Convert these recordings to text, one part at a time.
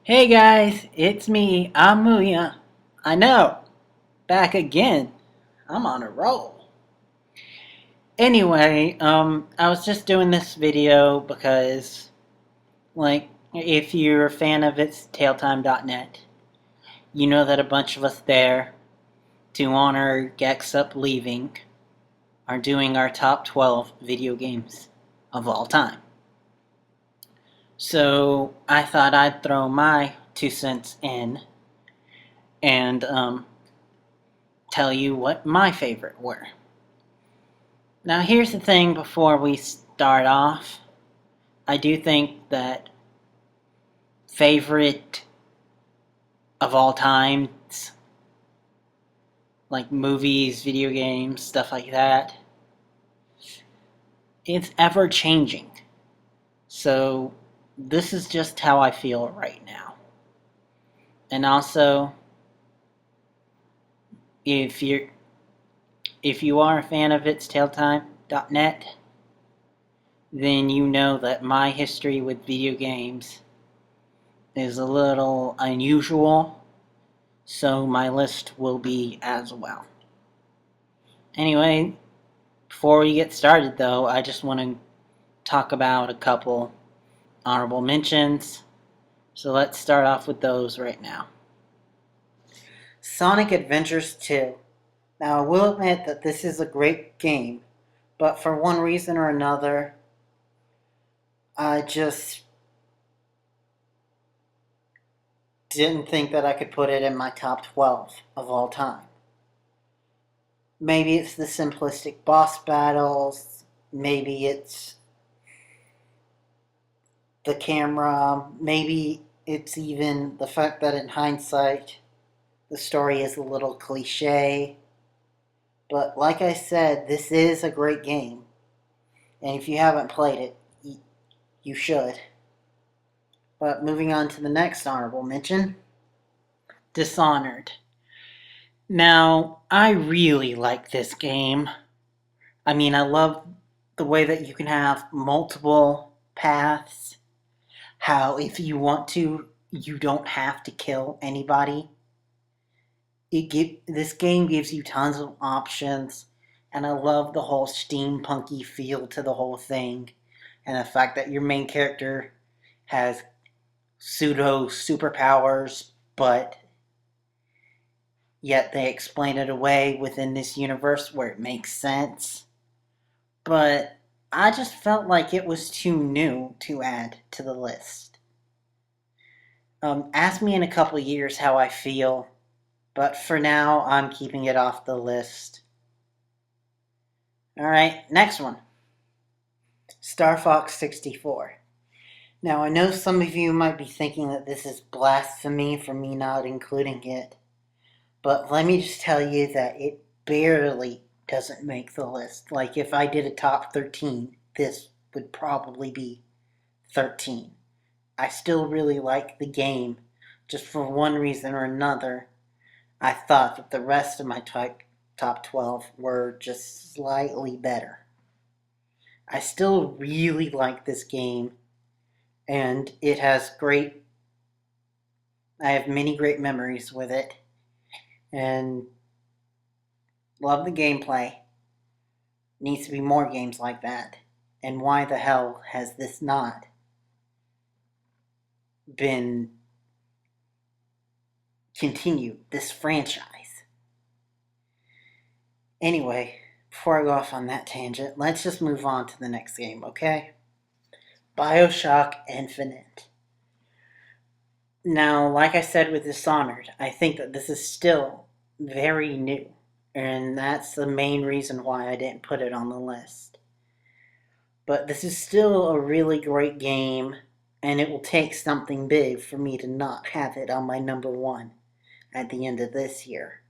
Hey guys, it's me, Amuya. I know, back again. I'm on a roll. Anyway, I was just doing this video because, if you're a fan of it's tailtime.net, you know that a bunch of us there, to honor Gexup leaving, are doing our top 12 video games of all time. So I thought I'd throw my 2 cents in and tell you what my favorite were. Now, here's the thing before we start off. I do think that favorite of all times, like movies, video games, stuff like that, it's ever changing. So, this is just how I feel right now. And also, if you're if you are a fan of it's tailtime.net, then you know that my history with video games is a little unusual, so my list will be as well. Anyway, before we get started though, I just want to talk about a couple honorable mentions. So let's start off with those right now. Sonic Adventures 2. Now I will admit that this is a great game, but for one reason or another, I just didn't think that I could put it in my top 12 of all time. Maybe it's the simplistic boss battles, maybe it's the camera, maybe it's even the fact that in hindsight the story is a little cliche. But like I said, this is a great game, and if you haven't played it, you should. But moving on to the next honorable mention, Dishonored. Now, I really like this game. I mean, I love the way that you can have multiple paths, how if you want to, you don't have to kill anybody. This game gives you tons of options, and I love the whole steampunky feel to the whole thing, and the fact that your main character has pseudo superpowers, but yet they explain it away within this universe where it makes sense. But I just felt like it was too new to add to the list. Ask me in a couple years how I feel, but for now, I'm keeping it off the list. Alright, next one. Star Fox 64. Now, I know some of you might be thinking that this is blasphemy for me not including it, but let me just tell you that it barely doesn't make the list. Like, if I did a top 13, this would probably be 13. I still really like the game, just for one reason or another. I thought that the rest of my top 12 were just slightly better. I still really like this game, and it has I have many great memories with it, and love the gameplay. Needs to be more games like that. And why the hell has this not been continued, this franchise? Anyway, before I go off on that tangent, let's just move on to the next game, okay? BioShock Infinite. Now, like I said with Dishonored, I think that this is still very new, and that's the main reason why I didn't put it on the list. But this is still a really great game, and it will take something big for me to not have it on my number one at the end of this year.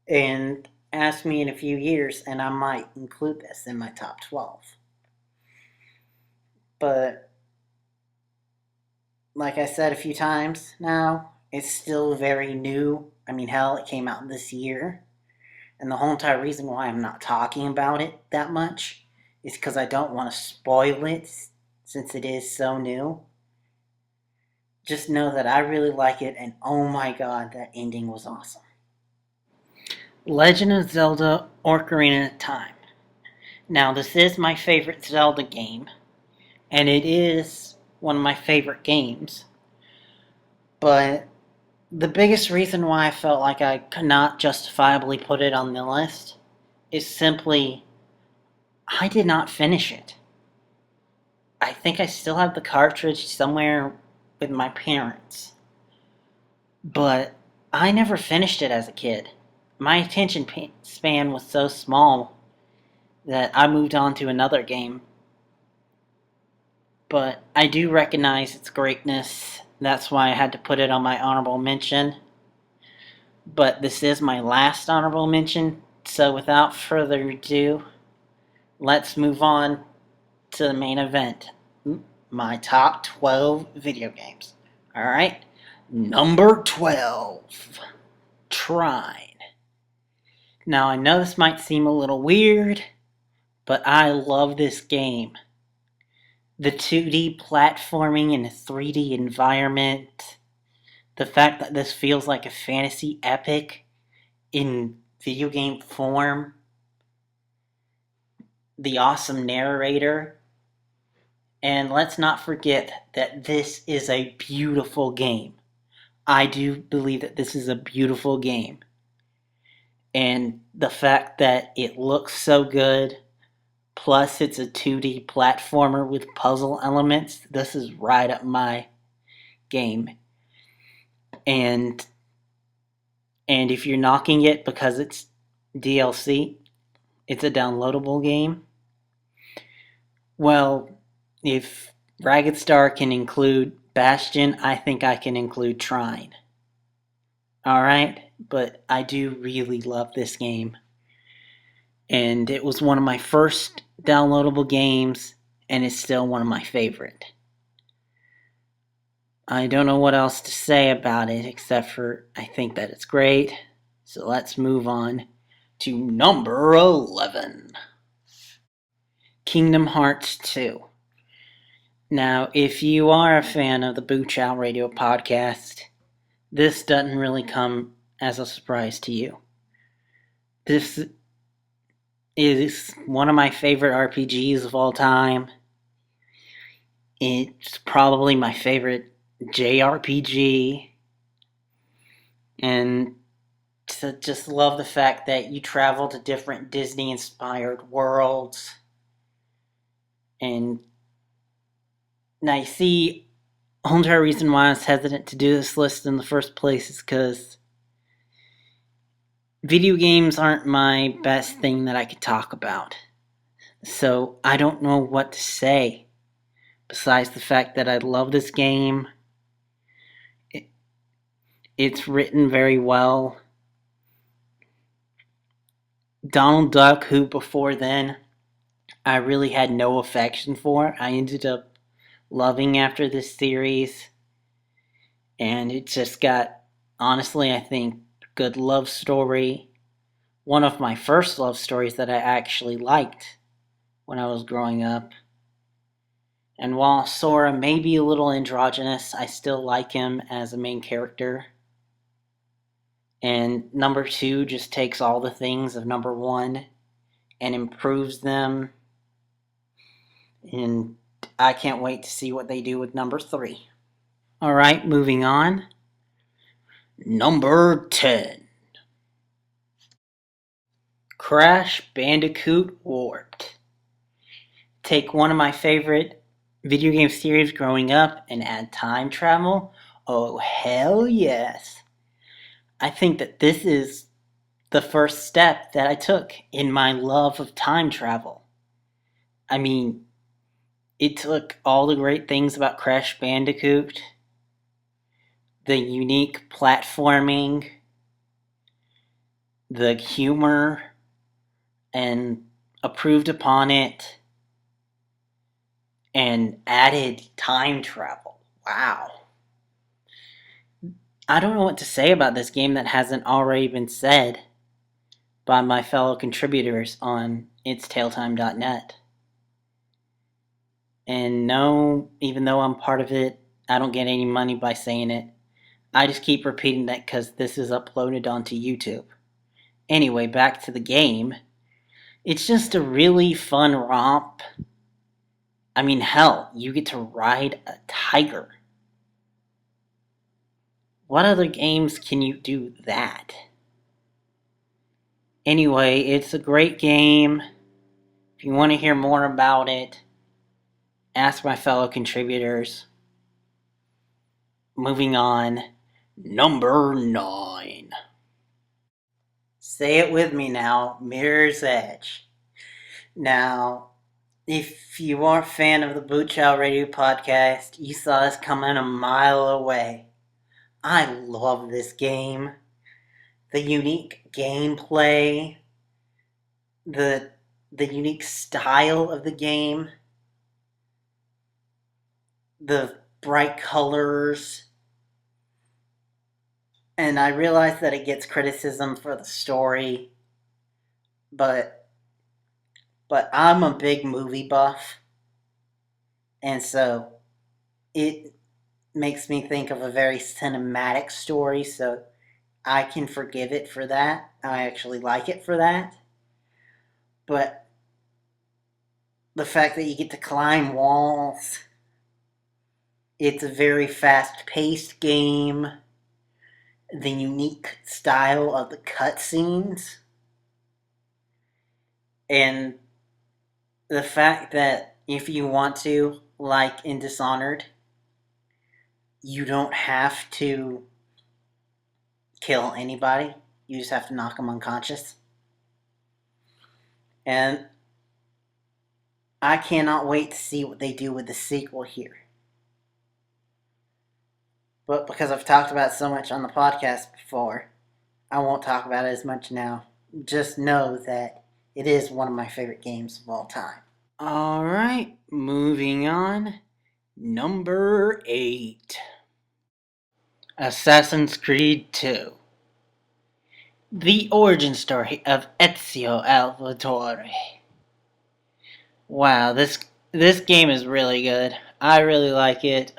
And ask me in a few years, and I might include this in my top 12. But, like I said a few times now, it's still very new. I mean, hell, it came out this year. And the whole entire reason why I'm not talking about it that much is because I don't want to spoil it since it is so new. just know that I really like it, and oh my god, that ending was awesome. Legend of Zelda Ocarina of Time. Now, this is my favorite Zelda game, and it is one of my favorite games, but the biggest reason why I felt like I could not justifiably put it on the list is simply I did not finish it. I think I still have the cartridge somewhere with my parents, but I never finished it as a kid. My attention span was so small that I moved on to another game. But I do recognize its greatness. That's why I had to put it on my honorable mention. But this is my last honorable mention, so without further ado, let's move on to the main event. My top 12 video games. Alright? Number 12. Trine. Now, I know this might seem a little weird, but I love this game. The 2D platforming in a 3D environment, the fact that this feels like a fantasy epic in video game form, the awesome narrator, and let's not forget that this is a beautiful game. I do believe that this is a beautiful game. And the fact that it looks so good, plus it's a 2D platformer with puzzle elements, this is right up my game. And if you're knocking it because it's DLC, it's a downloadable game, well, if Ragged Star can include Bastion, I think I can include Trine. Alright? But I do really love this game. And it was one of my first downloadable games, and it's still one of my favorite. I don't know what else to say about it except for I think that it's great. So let's move on to number 11. Kingdom Hearts 2. Now, if you are a fan of the Boo Chow Radio podcast, this doesn't really come as a surprise to you. This is one of my favorite RPGs of all time. It's probably my favorite JRPG. And to just love the fact that you travel to different Disney-inspired worlds. And now you see, the entire reason why I was hesitant to do this list in the first place is because video games aren't my best thing that I could talk about. So I don't know what to say besides the fact that I love this game. It's written very well. Donald Duck, who before then I really had no affection for, I ended up loving after this series. And it just got, honestly, I think, good love story. One of my first love stories that I actually liked when I was growing up. And while Sora may be a little androgynous, I still like him as a main character. And number 2 just takes all the things of number 1 and improves them. And I can't wait to see what they do with number 3. Alright, moving on. Number 10. Crash Bandicoot Warped. Take one of my favorite video game series growing up and add time travel? Oh, hell yes. I think that this is the first step that I took in my love of time travel. I mean, it took all the great things about Crash Bandicoot, the unique platforming, the humor, and improved upon it, and added time travel. Wow. I don't know what to say about this game that hasn't already been said by my fellow contributors on itstailtime.net. And no, even though I'm part of it, I don't get any money by saying it. I just keep repeating that because this is uploaded onto YouTube. Anyway, back to the game. It's just a really fun romp. I mean, hell, you get to ride a tiger. What other games can you do that? Anyway, it's a great game. If you want to hear more about it, ask my fellow contributors. Moving on. Number 9. Say it with me now. Mirror's Edge. Now, if you aren't a fan of the Boot Child Radio podcast, you saw this coming a mile away. I love this game. The unique gameplay, the unique style of the game, the bright colors, and I realize that it gets criticism for the story, but I'm a big movie buff, and so it makes me think of a very cinematic story, so I can forgive it for that. I actually like it for that. But the fact that you get to climb walls, it's a very fast-paced game, the unique style of the cutscenes, and the fact that if you want to, like in Dishonored, you don't have to kill anybody. You just have to knock them unconscious. And I cannot wait to see what they do with the sequel here. But because I've talked about it so much on the podcast before, I won't talk about it as much now. Just know that it is one of my favorite games of all time. Alright, moving on. Number 8. Assassin's Creed 2. The origin story of Ezio Auditore. Wow, this game is really good. I really like it.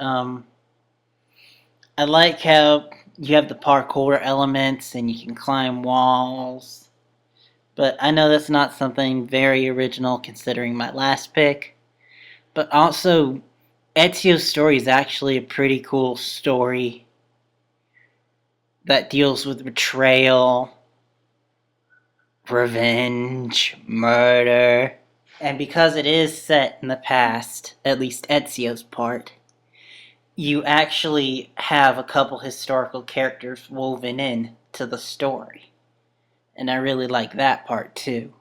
I like how you have the parkour elements and you can climb walls. But I know that's not something very original considering my last pick. But also, Ezio's story is actually a pretty cool story that deals with betrayal, revenge, murder. And because it is set in the past, at least Ezio's part, you actually have a couple historical characters woven in to the story. And I really like that part too.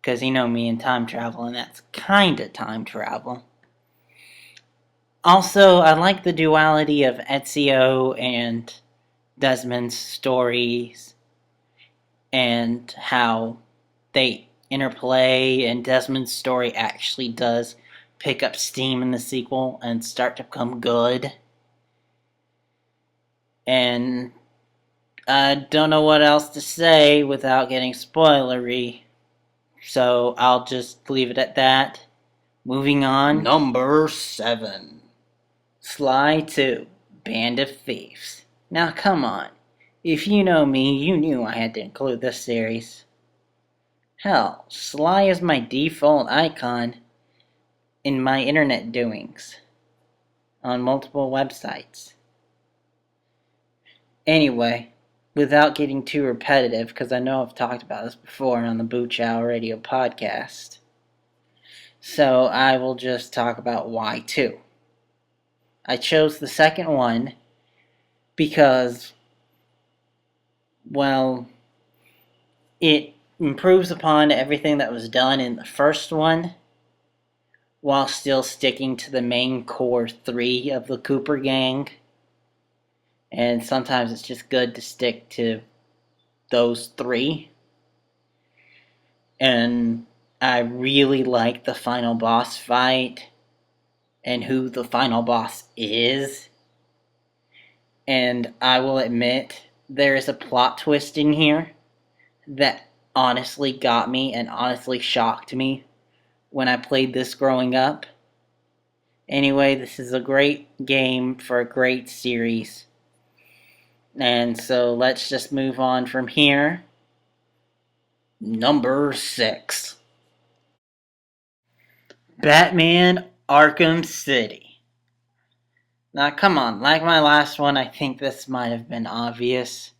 Because you know me and time travel, and that's kinda time travel. Also, I like the duality of Ezio and Desmond's stories and how they interplay, and Desmond's story actually does pick up steam in the sequel and start to become good. And I don't know what else to say without getting spoilery, so I'll just leave it at that. Moving on. Number 7. Sly 2, Band of Thieves. Now come on. If you know me, you knew I had to include this series. Hell, Sly is my default icon in my internet doings on multiple websites. Anyway, without getting too repetitive, because I know I've talked about this before on the Boot Chow Radio podcast, so I will just talk about why 2. I chose the second one because, well, it improves upon everything that was done in the first one, while still sticking to the main core 3 of the Cooper gang. And sometimes it's just good to stick to those 3. And I really like the final boss fight and who the final boss is. And I will admit, there is a plot twist in here that honestly got me and honestly shocked me when I played this growing up. Anyway, this is a great game for a great series. And so let's just move on from here. Number 6. Batman Arkham City. Now, come on, like my last one, I think this might have been obvious.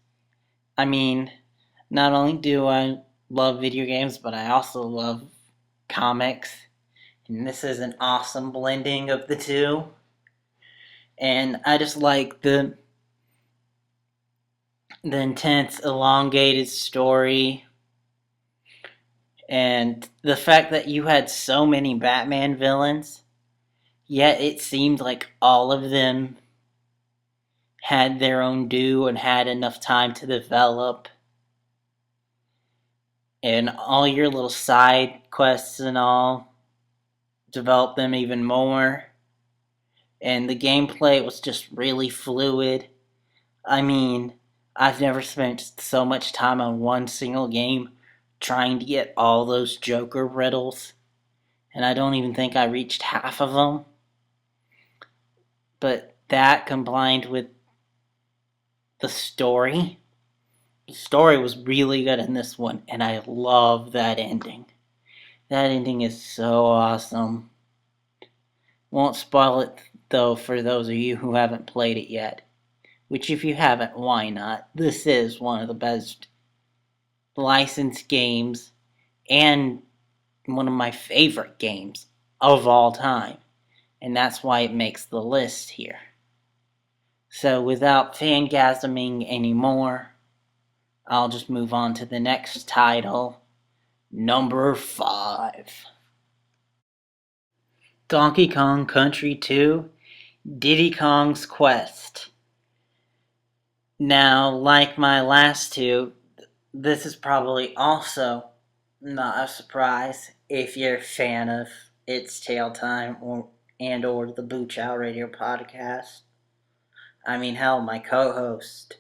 I mean, not only do I love video games, but I also love comics. And this is an awesome blending of the two. And I just like the intense, elongated story. And the fact that you had so many Batman villains, yet it seemed like all of them had their own due and had enough time to develop. And all your little side quests and all, develop them even more. And the gameplay was just really fluid. I mean, I've never spent so much time on one single game trying to get all those Joker riddles. And I don't even think I reached half of them. But that combined with the story was really good in this one, and I love that ending. That ending is so awesome. Won't spoil it though for those of you who haven't played it yet. Which, if you haven't, why not? This is one of the best licensed games and one of my favorite games of all time. And that's why it makes the list here. So without fangasming anymore, I'll just move on to the next title. Number 5. Donkey Kong Country 2, Diddy Kong's Quest. Now, like my last two, this is probably also not a surprise if you're a fan of It's Tail Time or the Boo Chow Radio podcast. I mean, hell, my co-host,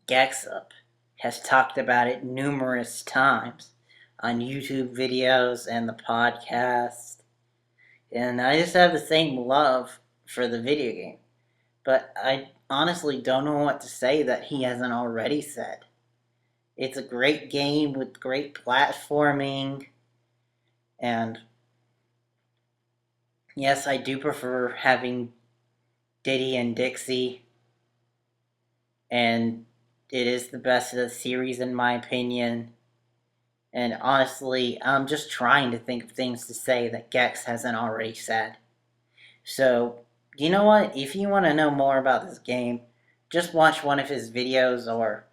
Gexup, has talked about it numerous times on YouTube videos and the podcast. And I just have the same love for the video game. But I honestly don't know what to say that he hasn't already said. It's a great game with great platforming. And yes, I do prefer having Diddy and Dixie. And it is the best of the series in my opinion. And honestly, I'm just trying to think of things to say that Gex hasn't already said. So, you know what? If you want to know more about this game, just watch one of his videos or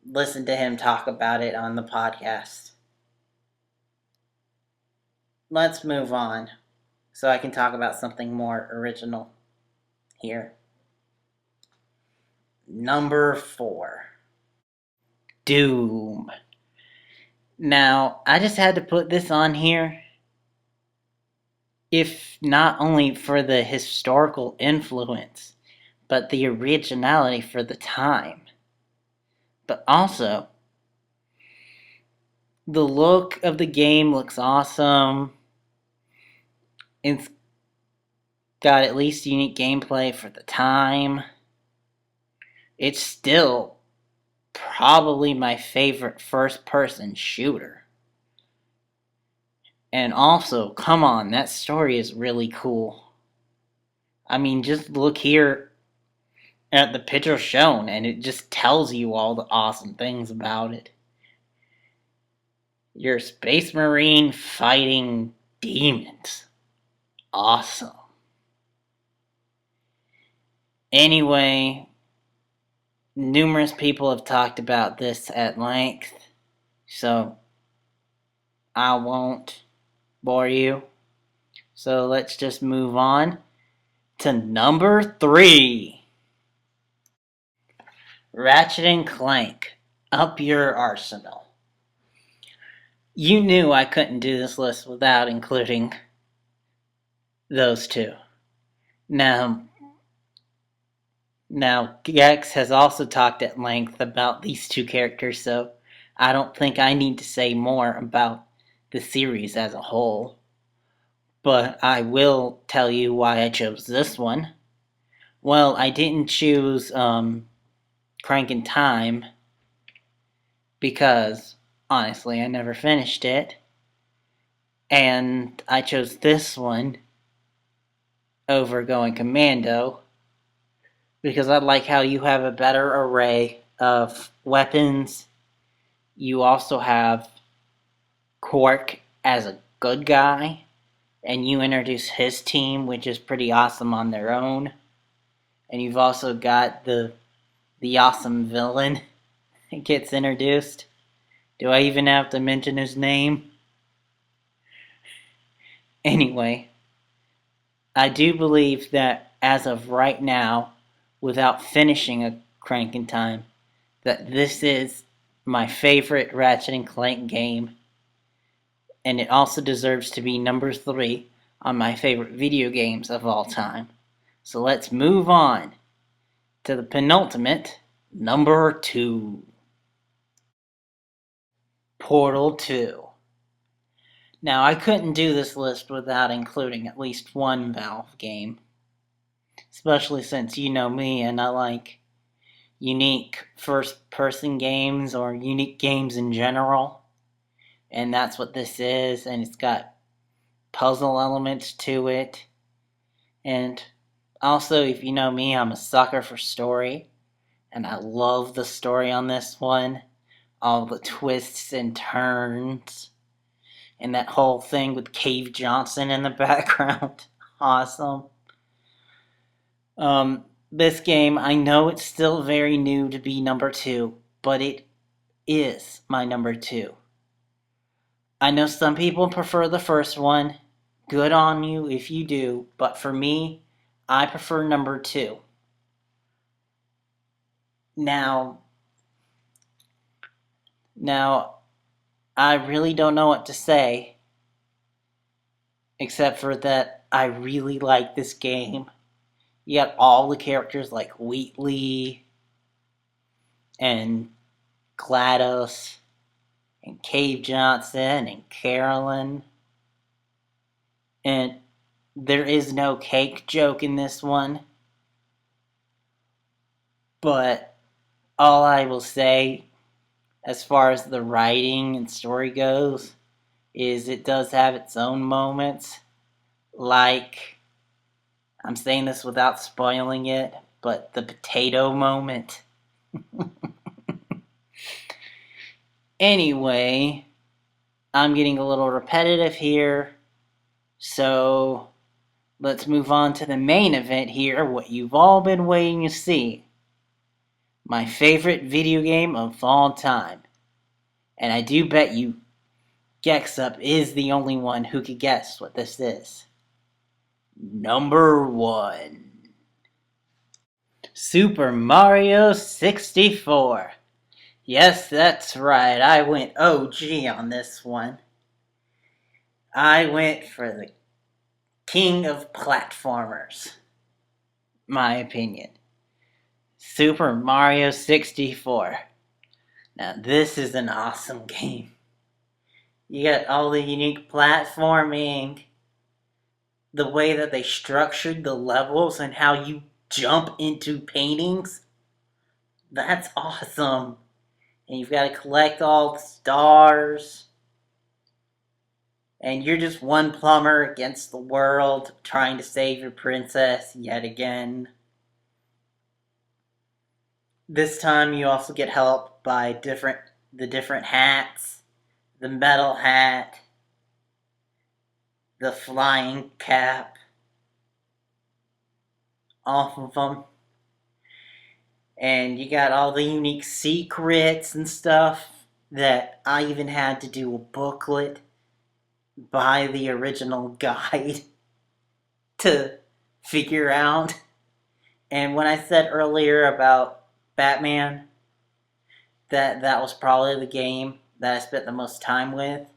listen to him talk about it on the podcast. Let's move on so I can talk about something more original here. Number 4. Doom. Now, I just had to put this on here, if not only for the historical influence, but the originality for the time. But also, the look of the game looks awesome. It's got at least unique gameplay for the time. It's still probably my favorite first-person shooter. And also, come on, that story is really cool. I mean, just look here at the picture shown, and it just tells you all the awesome things about it. You're a space marine fighting demons. Awesome. Anyway, numerous people have talked about this at length, so I won't bore you. So let's just move on to number 3. Ratchet and Clank, Up Your Arsenal. You knew I couldn't do this list without including those two. Now, Gex has also talked at length about these two characters, so I don't think I need to say more about the series as a whole. but I will tell you why I chose this one. Well, I didn't choose Crankin' Time because, honestly, I never finished it. And I chose this one over Going Commando because I like how you have a better array of weapons. You also have Quark as a good guy, and you introduce his team, which is pretty awesome on their own. And you've also got the awesome villain that gets introduced. Do I even have to mention his name? Anyway, I do believe that as of right now, without finishing a Crankin' Time, that this is my favorite Ratchet and Clank game, and it also deserves to be number 3 on my favorite video games of all time. So let's move on to the penultimate, number 2. Portal 2. Now, I couldn't do this list without including at least one Valve game, especially since you know me and I like unique first-person games or unique games in general, and that's what this is, and it's got puzzle elements to it, and also, if you know me, I'm a sucker for story, and I love the story on this one, all the twists and turns, and that whole thing with Cave Johnson in the background. Awesome. This game, I know it's still very new to be number 2, but it is my number 2. I know some people prefer the first one. Good on you if you do, but for me, I prefer number 2. Now, I really don't know what to say, except for that I really like this game. You got all the characters like Wheatley and GLaDOS and Cave Johnson and Carolyn. And there is no cake joke in this one. But all I will say, as far as the writing and story goes, is it does have its own moments. Like, I'm saying this without spoiling it, but the potato moment. Anyway, I'm getting a little repetitive here, so let's move on to the main event here, what you've all been waiting to see. My favorite video game of all time. And I do bet you Gexup is the only one who could guess what this is. Number 1. Super Mario 64. Yes, that's right, I went OG on this one. I went for the king of platformers. My opinion. Super Mario 64. Now, this is an awesome game. You got all the unique platforming, the way that they structured the levels and how you jump into paintings. That's awesome. And you've got to collect all the stars. And you're just one plumber against the world trying to save your princess yet again. This time you also get help by the different hats. The metal hat. The flying cap. All of them. And you got all the unique secrets and stuff that I even had to do a booklet, buy the original guide to figure out. And when I said earlier about Batman, that was probably the game that I spent the most time with,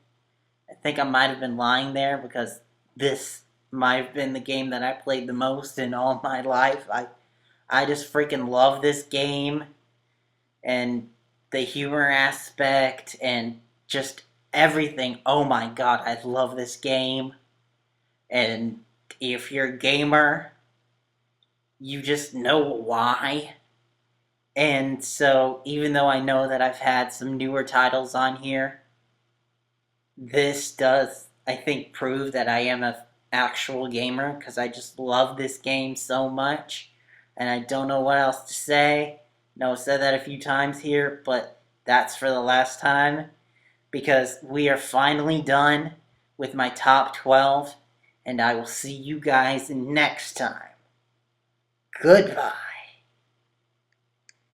I think I might have been lying there because this might have been the game that I played the most in all my life. I just freaking love this game, and the humor aspect, and just everything. Oh my god, I love this game. And if you're a gamer, you just know why. And so, even though I know that I've had some newer titles on here, this does, I think, prove that I am an actual gamer because I just love this game so much. And I don't know what else to say. No, I've said that a few times here, but that's for the last time because we are finally done with my top 12, and I will see you guys next time. Goodbye.